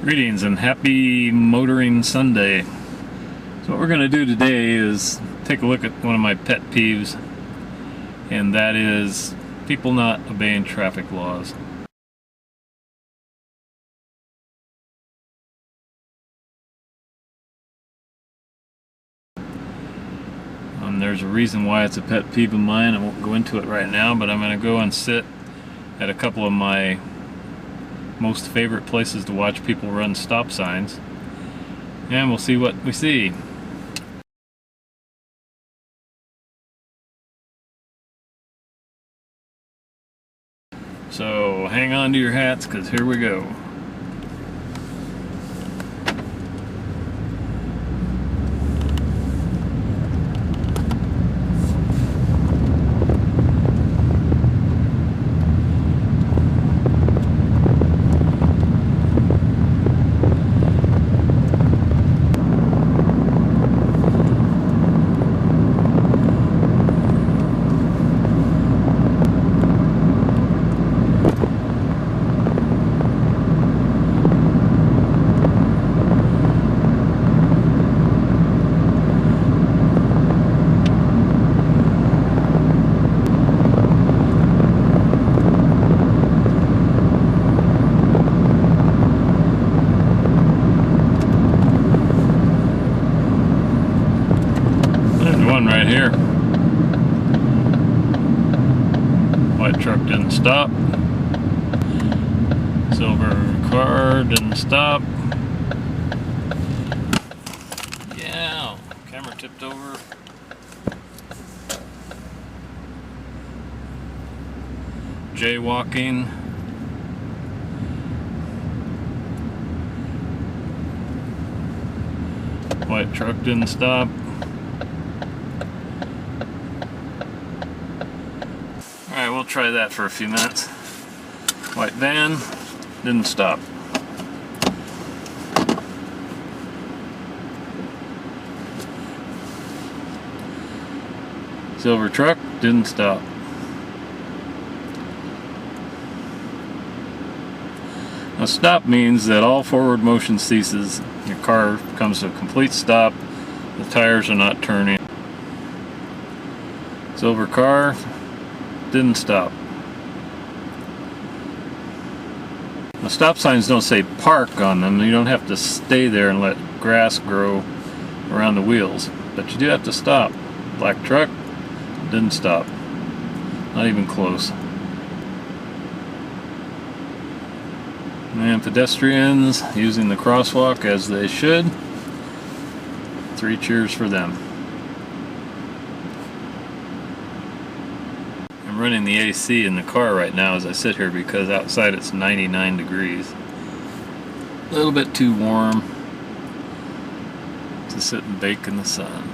Greetings and happy motoring Sunday. So what we're going to do today is take a look at one of my pet peeves, and that is people not obeying traffic laws. There's a reason why it's a pet peeve of mine. I won't go into it right now, but I'm going to go and sit at a couple of my most favorite places to watch people run stop signs, and we'll see what we see. So hang on to your hats, because here we go. Right here. White truck didn't stop. Silver car didn't stop. Yeah, camera tipped over. Jaywalking. White truck didn't stop. Alright, we'll try that for a few minutes. White van didn't stop. Silver truck didn't stop. A stop means that all forward motion ceases. Your car comes to a complete stop. The tires are not turning. Silver car didn't stop. The stop signs don't say park on them. You don't have to stay there and let grass grow around the wheels, but you do have to stop. Black truck didn't stop. Not even close. And pedestrians using the crosswalk as they should. 3 cheers for them. I'm running the AC in the car right now as I sit here because outside it's 99 degrees. A little bit too warm to sit and bake in the sun.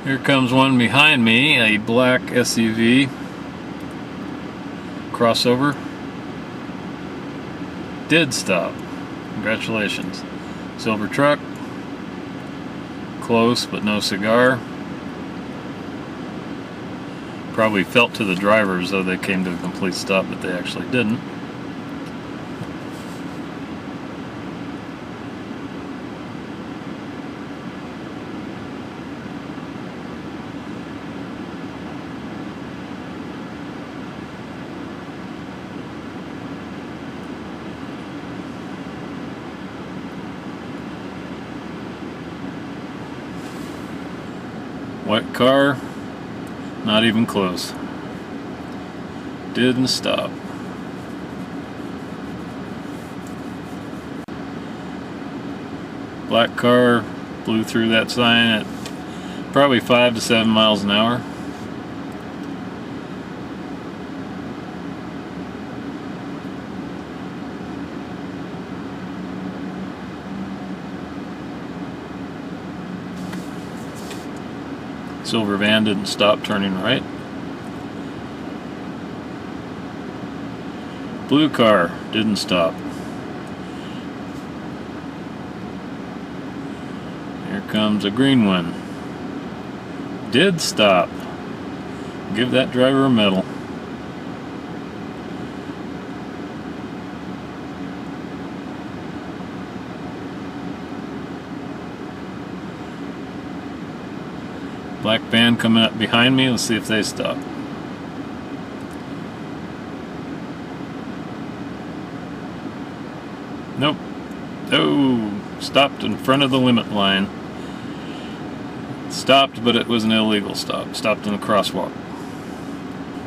Here comes one behind me, a black SUV crossover. Did stop. Congratulations. Silver truck. Close, but no cigar. Probably felt to the driver as though they came to a complete stop, but they actually didn't. White car, not even close. Didn't stop. Black car blew through that sign at probably 5 to 7 miles an hour. Silver van didn't stop turning right. Blue car didn't stop. Here comes a green one. Did stop. Give that driver a medal. Black van coming up behind me. Let's see if they stop. Nope. Oh, stopped in front of the limit line. Stopped, but it was an illegal stop. Stopped in the crosswalk.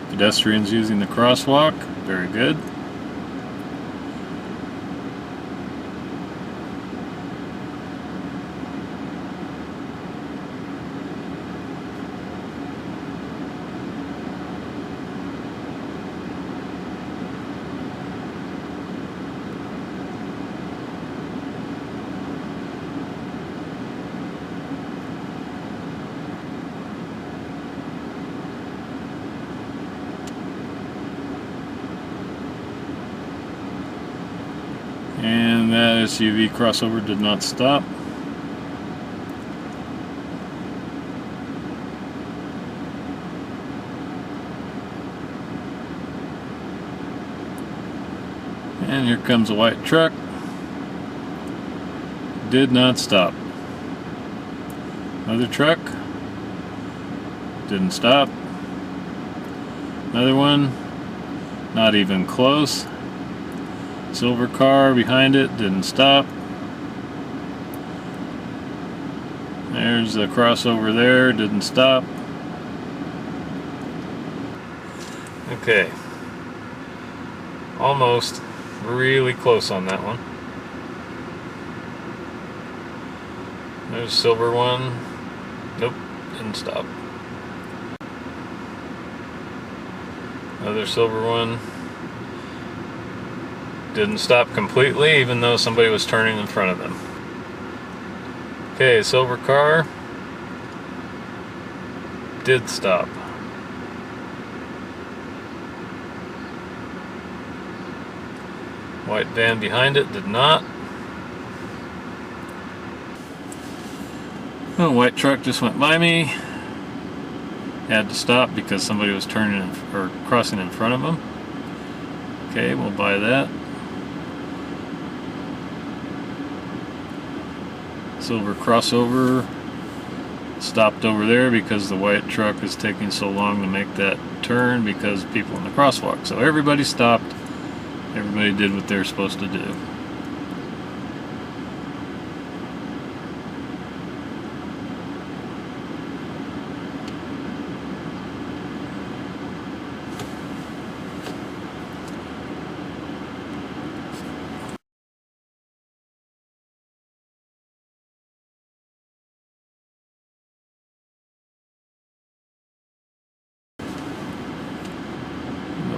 Pedestrians using the crosswalk. Very good. And that SUV crossover did not stop. And here comes a white truck. Did not stop. Another truck. Didn't stop. Another one. Not even close. Silver car behind it, didn't stop. There's the crossover there, didn't stop. Okay. Almost. Really close on that one. There's a silver one. Nope, didn't stop. Another silver one. Didn't stop completely, even though somebody was turning in front of them. Okay, silver car. Did stop. White van behind it did not. Oh, white truck just went by me. Had to stop because somebody was turning or crossing in front of them. Okay, we'll buy that. Silver crossover stopped over there because the white truck is taking so long to make that turn because people in the crosswalk. So everybody stopped. Everybody did what they're supposed to do.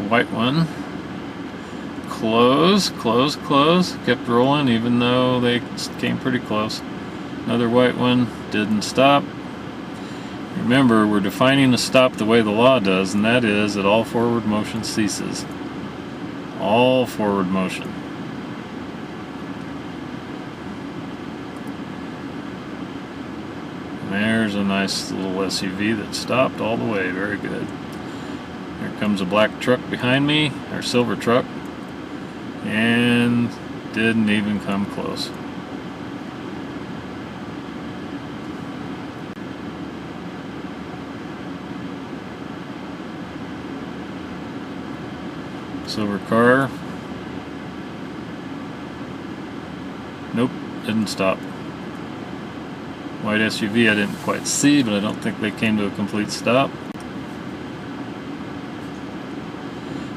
White one. Close, close, close. Kept rolling even though they came pretty close. Another white one. Didn't stop. Remember, we're defining a stop the way the law does, and that is that all forward motion ceases. All forward motion. And there's a nice little SUV that stopped all the way. Very good. Here comes a black truck behind me, or silver truck, and didn't even come close. Silver car. Nope, didn't stop. White SUV I didn't quite see, but I don't think they came to a complete stop.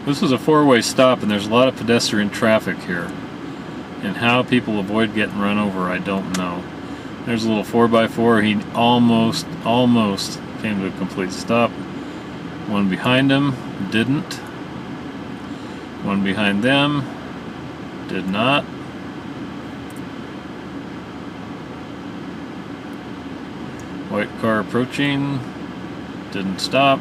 This was a four-way stop, and there's a lot of pedestrian traffic here. And how people avoid getting run over, I don't know. There's a little 4x4. He almost came to a complete stop. One behind him didn't. One behind them did not. White car approaching, didn't stop.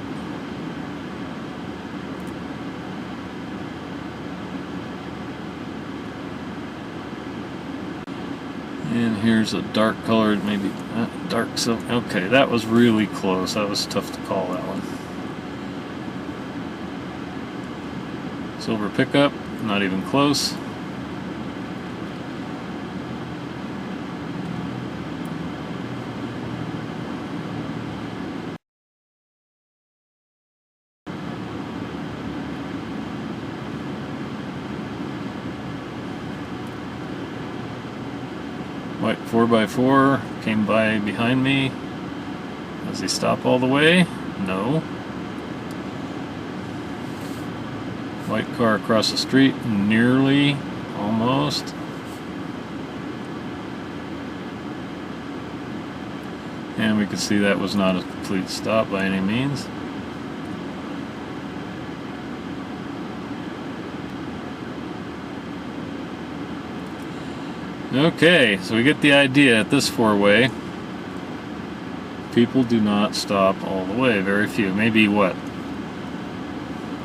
And here's a dark colored, maybe dark silk. Okay, that was really close. That was tough to call that one. Silver pickup, not even close. White 4x4 came by behind me. Does he stop all the way? No. White car across the street, nearly, almost. And we could see that was not a complete stop by any means. Okay, so we get the idea at this four-way. People do not stop all the way, very few. Maybe what?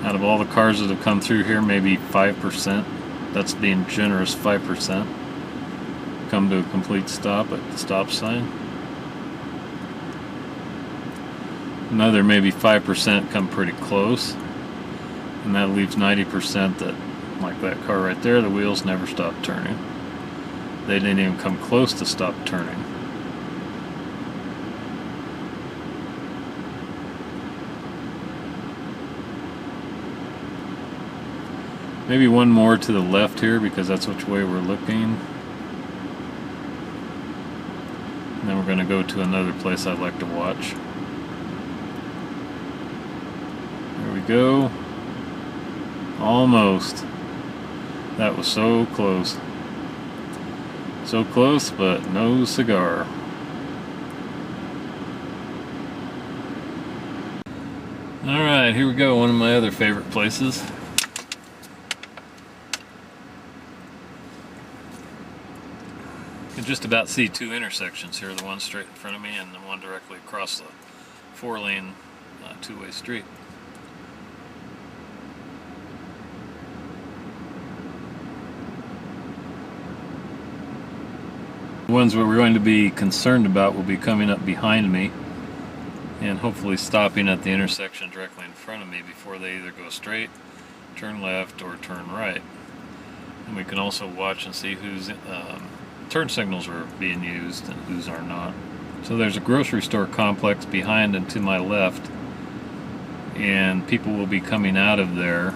Out of all the cars that have come through here, maybe 5%. That's being generous, 5%. Come to a complete stop at the stop sign. Another maybe 5% come pretty close. And that leaves 90% that, like that car right there, the wheels never stopped turning. They didn't even come close to stop turning. Maybe one more to the left here because that's which way we're looking. And then we're going to go to another place I'd like to watch. There we go. Almost. That was so close. So close, but no cigar. Alright, here we go, one of my other favorite places. You can just about see two intersections here, the one straight in front of me and the one directly across the four-lane two-way street. The ones we're going to be concerned about will be coming up behind me and hopefully stopping at the intersection directly in front of me before they either go straight, turn left, or turn right. And we can also watch and see whose turn signals are being used and whose are not. So there's a grocery store complex behind and to my left, and people will be coming out of there,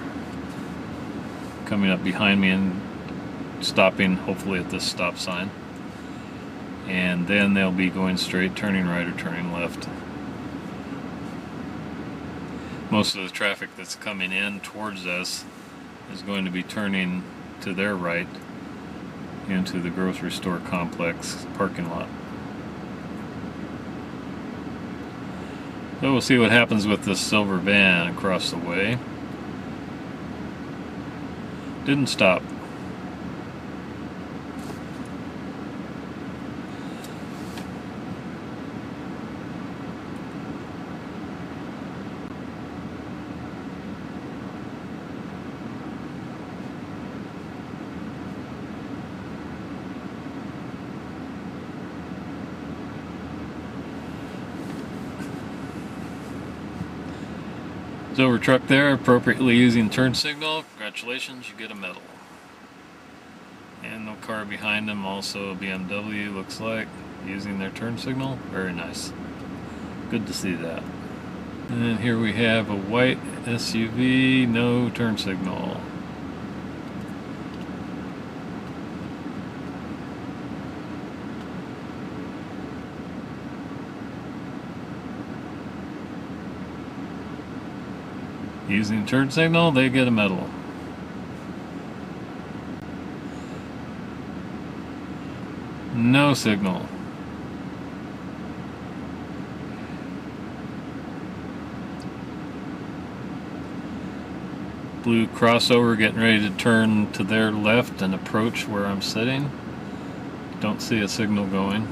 coming up behind me and stopping hopefully at this stop sign. And then they'll be going straight, turning right, or turning left. Most of the traffic that's coming in towards us is going to be turning to their right into the grocery store complex parking lot. So we'll see what happens with this silver van across the way. Didn't stop. Silver truck there, appropriately using turn signal. Congratulations, you get a medal. And the car behind them, also a BMW, looks like, using their turn signal. Very nice. Good to see that. And then here we have a white SUV, no turn signal. Using turn signal, they get a medal. No signal. Blue crossover getting ready to turn to their left and approach where I'm sitting. Don't see a signal going.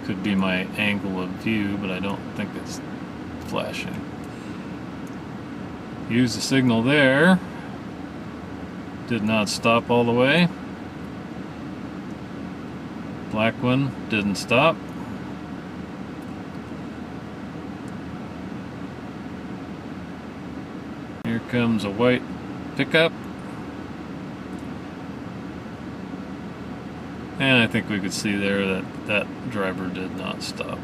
Could be my angle of view, but I don't think it's flashing. Use the signal there. Did not stop all the way. Black one didn't stop. Here comes a white pickup. And I think we could see there that that driver did not stop.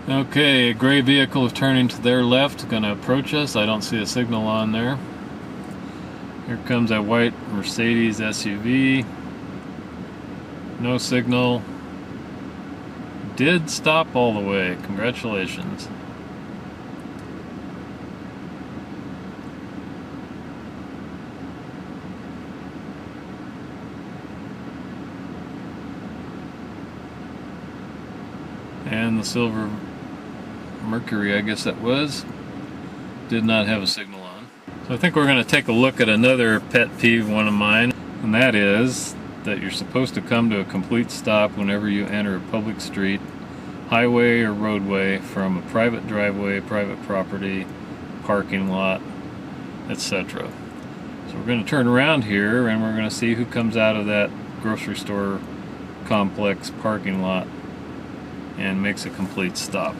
Okay, a gray vehicle is turning to their left, going to approach us. I don't see a signal on there. Here comes that white Mercedes SUV. No signal. Did stop all the way. Congratulations. And the silver Mercury, I guess that was, did not have a signal on. So I think we're going to take a look at another pet peeve, one of mine, and that is that you're supposed to come to a complete stop whenever you enter a public street, highway or roadway, from a private driveway, private property, parking lot, etc. So we're going to turn around here and we're going to see who comes out of that grocery store complex parking lot and makes a complete stop.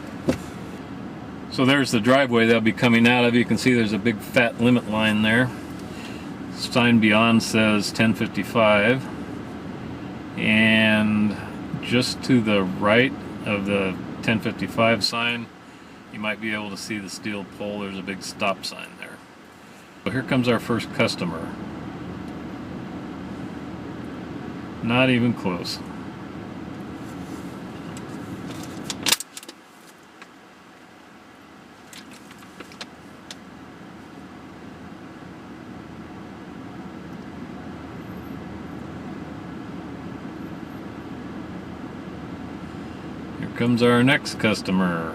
So there's the driveway they'll be coming out of. You can see there's a big fat limit line there. Sign beyond says 1055. And just to the right of the 1055 sign, you might be able to see the steel pole. There's a big stop sign there. So here comes our first customer. Not even close. Here comes our next customer.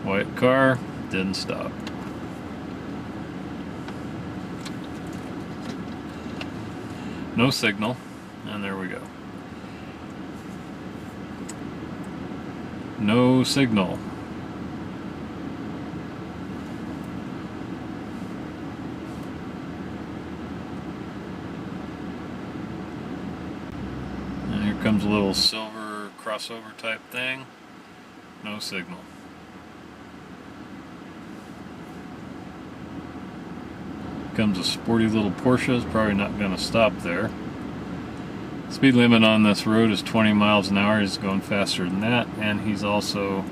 White car, didn't stop. No signal, and there we go. No signal. And here comes a little silver crossover type thing. No signal. Comes a sporty little Porsche. Is probably not going to stop there. Speed limit on this road is 20 miles an hour. He's going faster than that, and he's also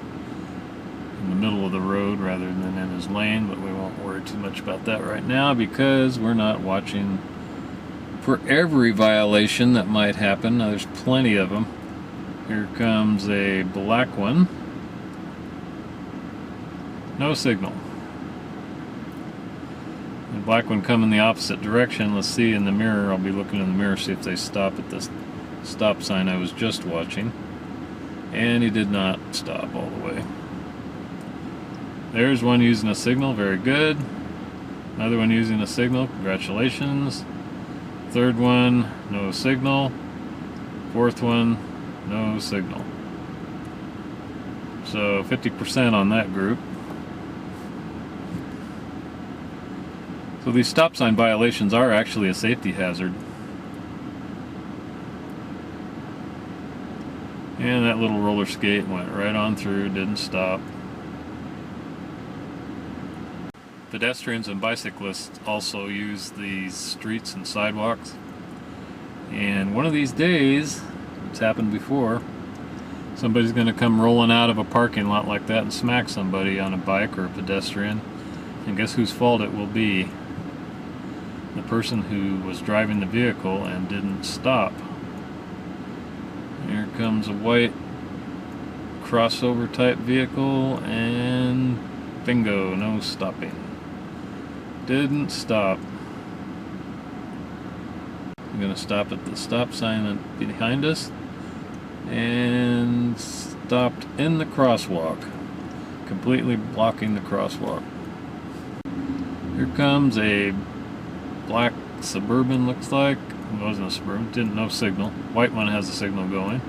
in the middle of the road rather than in his lane, but we won't worry too much about that right now because we're not watching for every violation that might happen. Now, there's plenty of them. Here comes a black one. No signal. The black one coming the opposite direction. Let's see in the mirror. I'll be looking in the mirror, see if they stop at this stop sign I was just watching. And he did not stop all the way. There's one using a signal. Very good. Another one using a signal. Congratulations. Third one, no signal. Fourth one, no signal. So 50% on that group. So these stop sign violations are actually a safety hazard. And that little roller skate went right on through, didn't stop. Pedestrians and bicyclists also use these streets and sidewalks. And one of these days, it's happened before, somebody's going to come rolling out of a parking lot like that and smack somebody on a bike or a pedestrian. And guess whose fault it will be? The person who was driving the vehicle and didn't stop. Here comes a white crossover type vehicle, and bingo, no stopping. Didn't stop. I'm going to stop at the stop sign behind us and stopped in the crosswalk, completely blocking the crosswalk. Here comes a black Suburban, looks like. It wasn't a Suburban, didn't, no signal. White one has a signal going.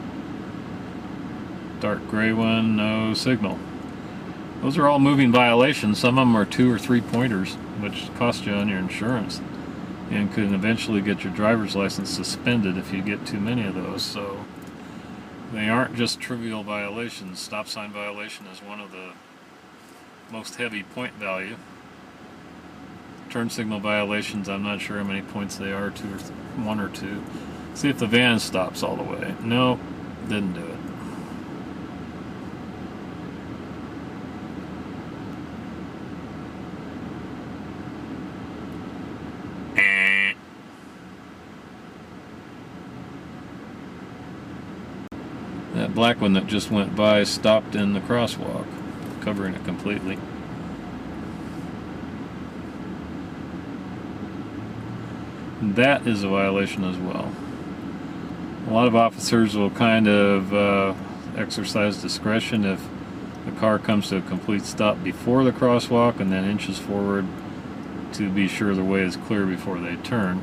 Dark gray one, no signal. Those are all moving violations. Some of them are 2 or 3 pointers, which cost you on your insurance and could eventually get your driver's license suspended if you get too many of those. So they aren't just trivial violations. Stop sign violation is one of the most heavy point value. Turn signal violations, I'm not sure how many points they are, 1 or 2. See if the van stops all the way. Nope, didn't do it. that black one that just went by stopped in the crosswalk, covering it completely. And that is a violation as well. A lot of officers will kind of exercise discretion if the car comes to a complete stop before the crosswalk and then inches forward to be sure the way is clear before they turn.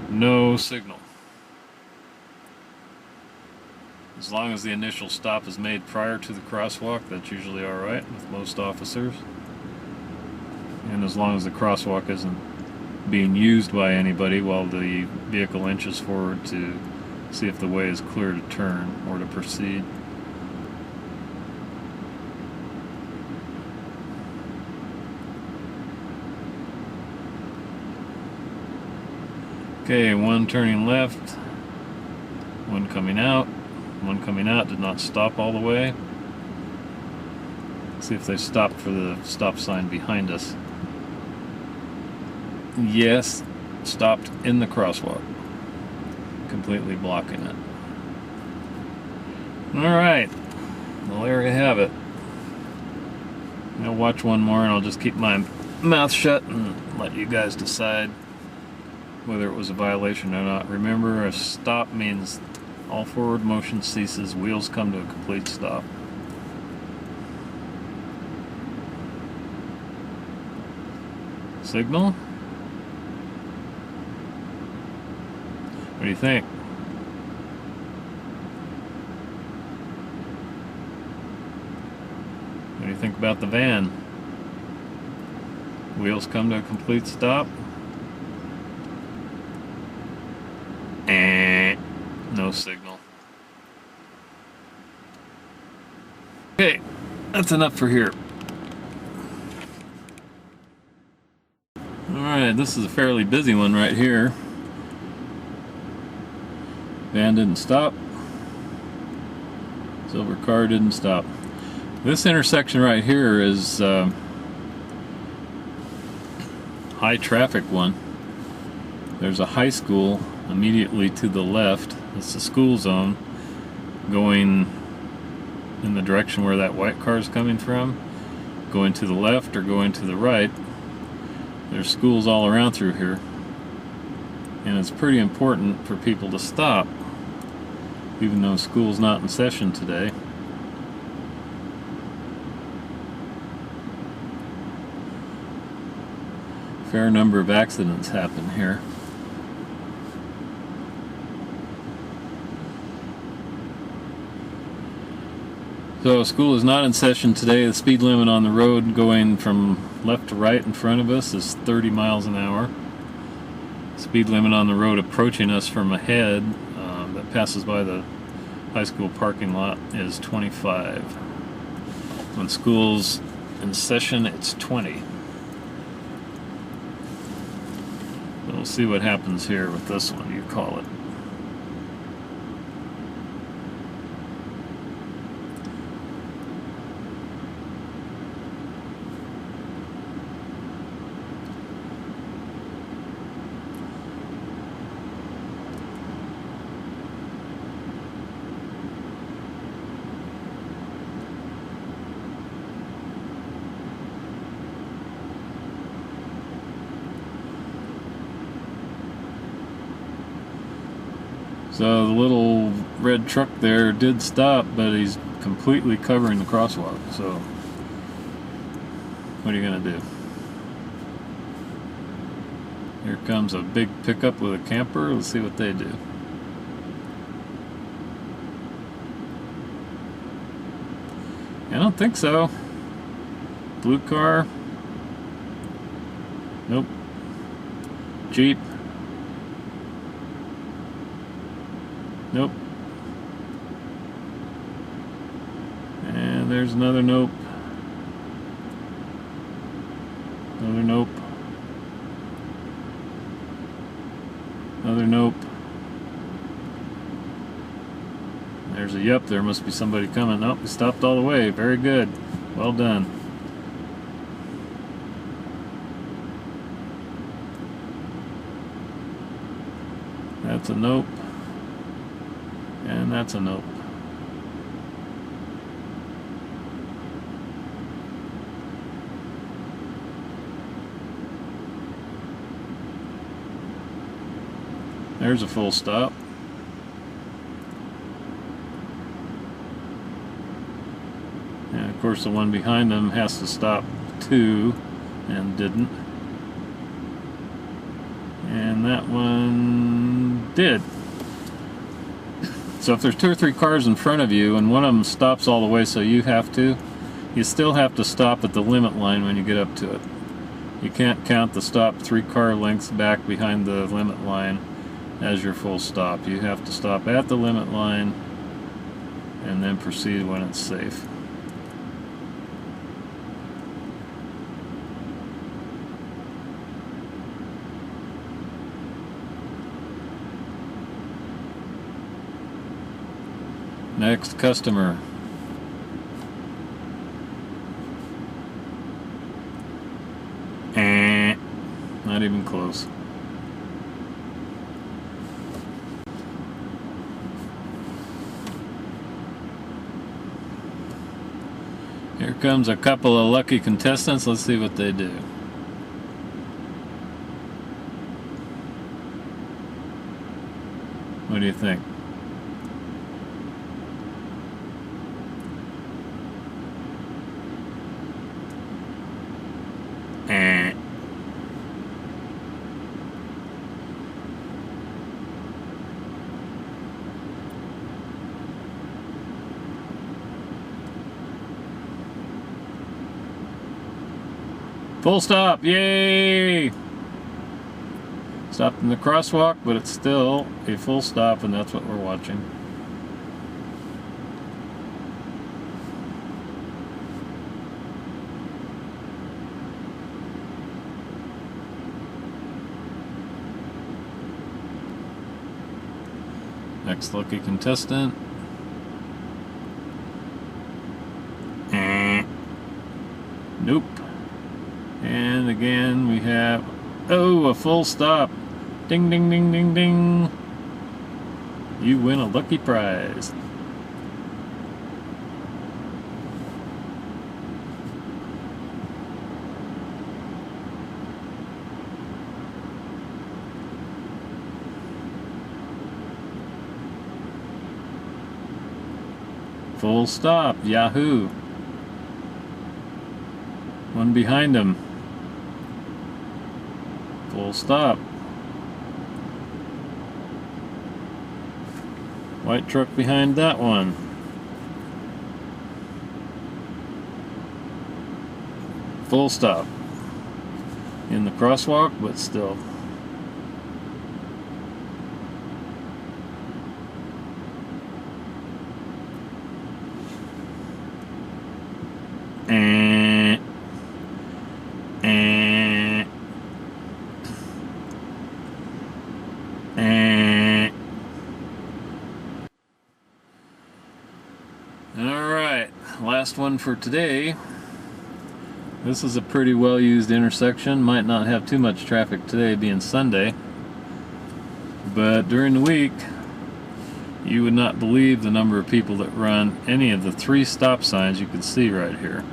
No signal. As long as the initial stop is made prior to the crosswalk, that's usually alright with most officers. And as long as the crosswalk isn't being used by anybody while the vehicle inches forward to see if the way is clear to turn or to proceed. Okay, one turning left, one coming out. One coming out did not stop all the way. Let's see if they stopped for the stop sign behind us. Yes, stopped in the crosswalk, completely blocking it. Alright, well, there you have it. I'll watch one more and I'll just keep my mouth shut and let you guys decide whether it was a violation or not. Remember, a stop means all forward motion ceases, wheels come to a complete stop. Signal? What do you think? What do you think about the van? Wheels come to a complete stop? No signal. Okay, that's enough for here. Alright, this is a fairly busy one right here. Van didn't stop. Silver car didn't stop. This intersection right here is high traffic one. There's a high school immediately to the left. It's the school zone going in the direction where that white car is coming from. Going to the left or going to the right. There's schools all around through here. And it's pretty important for people to stop, even though school's not in session today. Fair number of accidents happen here. So school is not in session today. The speed limit on the road going from left to right in front of us is 30 miles an hour. Speed limit on the road approaching us from ahead that passes by the high school parking lot is 25. When school's in session, it's 20. So we'll see what happens here with this one, you call it. So the little red truck there did stop, but he's completely covering the crosswalk. So what are you going to do? Here comes a big pickup with a camper. Let's see what they do. I don't think so. Blue car. Nope. Jeep. Nope. And there's another nope. Another nope. Another nope. There's a yep, there must be somebody coming. Nope, we stopped all the way. Very good. Well done. That's a nope. And that's a nope. There's a full stop. And of course the one behind them has to stop too, and didn't. And that one did. So if there's 2 or 3 cars in front of you and one of them stops all the way so you have to, you still have to stop at the limit line when you get up to it. You can't count the stop 3 car lengths back behind the limit line as your full stop. You have to stop at the limit line and then proceed when it's safe. Next customer. Not even close. Here comes a couple of lucky contestants. Let's see what they do. What do you think? Full stop, yay! Stopped in the crosswalk, but it's still a full stop, and that's what we're watching. Next lucky contestant. Nope. And again we have, oh, a full stop. Ding, ding, ding, ding, ding. You win a lucky prize. Full stop, yahoo. One behind him. Full stop. White truck behind that one. Full stop. In the crosswalk, but still. Alright, last one for today. This is a pretty well used intersection. Might not have too much traffic today being Sunday, but during the week you would not believe the number of people that run any of the 3 stop signs you can see right here.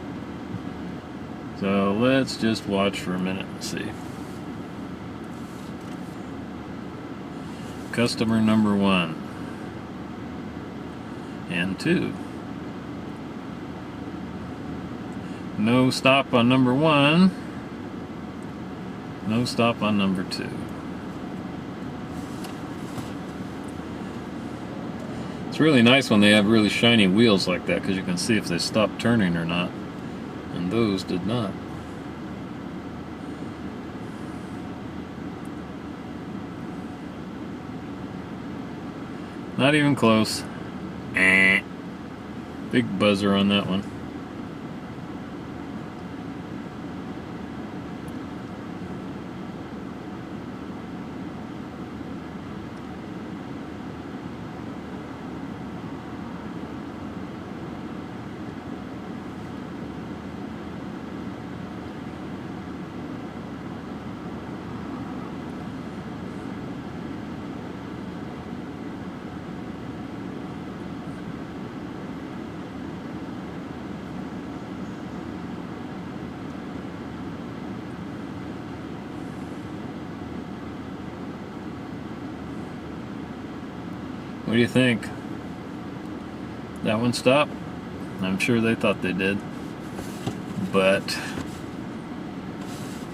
So let's just watch for a minute and see. Customer number 1 and 2. No stop on number 1. No stop on number 2. It's really nice when they have really shiny wheels like that, because you can see if they stop turning or not. And those did not. Not even close. Big buzzer on that one. What do you think? That one stopped? I'm sure they thought they did. But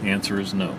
the answer is no.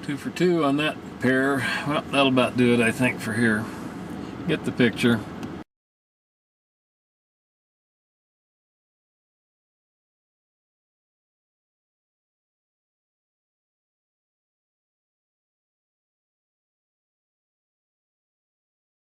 Two for two on that pair. Well, that'll about do it, I think, for here. Get the picture.